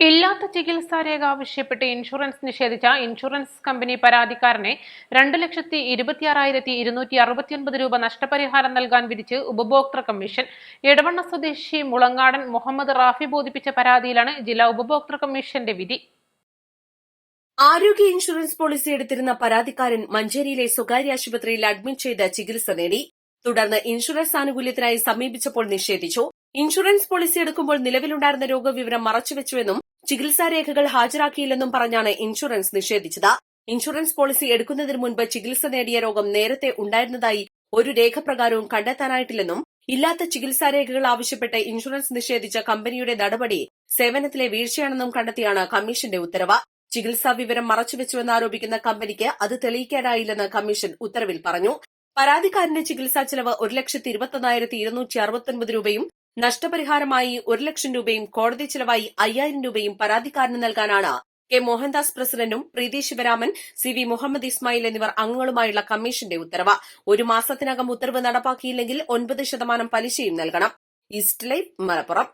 ഇല്ലാത്ത ചികിത്സാരേഖ ആവശ്യപ്പെട്ട് ഇൻഷുറൻസ് നിഷേധിച്ച ഇൻഷുറൻസ് കമ്പനി പരാതിക്കാരനെ 2,26,269 രൂപ നഷ്ടപരിഹാരം നൽകാൻ വിധിച്ച് ഉപഭോക്തൃ കമ്മീഷൻ. എടവണ്ണ സ്വദേശി മുളങ്ങാടൻ മുഹമ്മദ് റാഫി ബോധിപ്പിച്ച പരാതിയിലാണ് ജില്ലാ ഉപഭോക്തൃ കമ്മീഷന്റെ വിധി. ആരോഗ്യ ഇൻഷുറൻസ് പോളിസി എടുത്തിരുന്ന പരാതിക്കാരൻ മഞ്ചേരിയിലെ സ്വകാര്യ ആശുപത്രിയിൽ അഡ്മിറ്റ് ചെയ്ത് ചികിത്സ നേടി. തുടർന്ന് ഇൻഷുറൻസ് ആനുകൂല്യത്തിനായി സമീപിച്ചപ്പോൾ നിഷേധിച്ചു. ഇൻഷുറൻസ് പോളിസി എടുക്കുമ്പോൾ നിലവിലുണ്ടായിരുന്ന രോഗവിവരം മറച്ചുവെച്ചുവെന്നും ചികിത്സാരേഖകൾ ഹാജരാക്കിയില്ലെന്നും പറഞ്ഞാണ് ഇൻഷുറൻസ് നിഷേധിച്ചത്. ഇൻഷുറൻസ് പോളിസി എടുക്കുന്നതിന് മുൻപ് ചികിത്സ നേടിയ രോഗം നേരത്തെ ഉണ്ടായിരുന്നതായി ഒരു രേഖപ്രകാരവും കണ്ടെത്താനായിട്ടില്ലെന്നും ഇല്ലാത്ത ചികിത്സാരേഖകൾ ആവശ്യപ്പെട്ട് ഇൻഷുറൻസ് നിഷേധിച്ച കമ്പനിയുടെ നടപടി സേവനത്തിലെ വീഴ്ചയാണെന്നും കണ്ടെത്തിയാണ് കമ്മീഷന്റെ ഉത്തരവ്. ചികിത്സാ വിവരം മറച്ചുവെച്ചുവെന്നാരോപിക്കുന്ന കമ്പനിക്ക് അത് തെളിയിക്കാനായില്ലെന്ന് കമ്മീഷൻ ഉത്തരവിൽ പറഞ്ഞു. പരാതിക്കാരന്റെ ചികിത്സാ ചെലവ് 1,21,269 രൂപയും നഷ്ടപരിഹാരമായി 1,00,000 രൂപയും കോടതി ചെലവായി 5,000 രൂപയും പരാതിക്കാരന് നൽകാനാണ് കെ മോഹൻദാസ് പ്രസിഡന്റും പ്രീതി ശിവരാമൻ, സി വി മുഹമ്മദ് ഇസ്മായിൽ എന്നിവർ അംഗങ്ങളുമായുള്ള കമ്മീഷന്റെ ഉത്തരവ്. ഒരു മാസത്തിനകം ഉത്തരവ് നടപ്പാക്കിയില്ലെങ്കിൽ 9% പലിശയും നൽകണം. East live, Malappuram.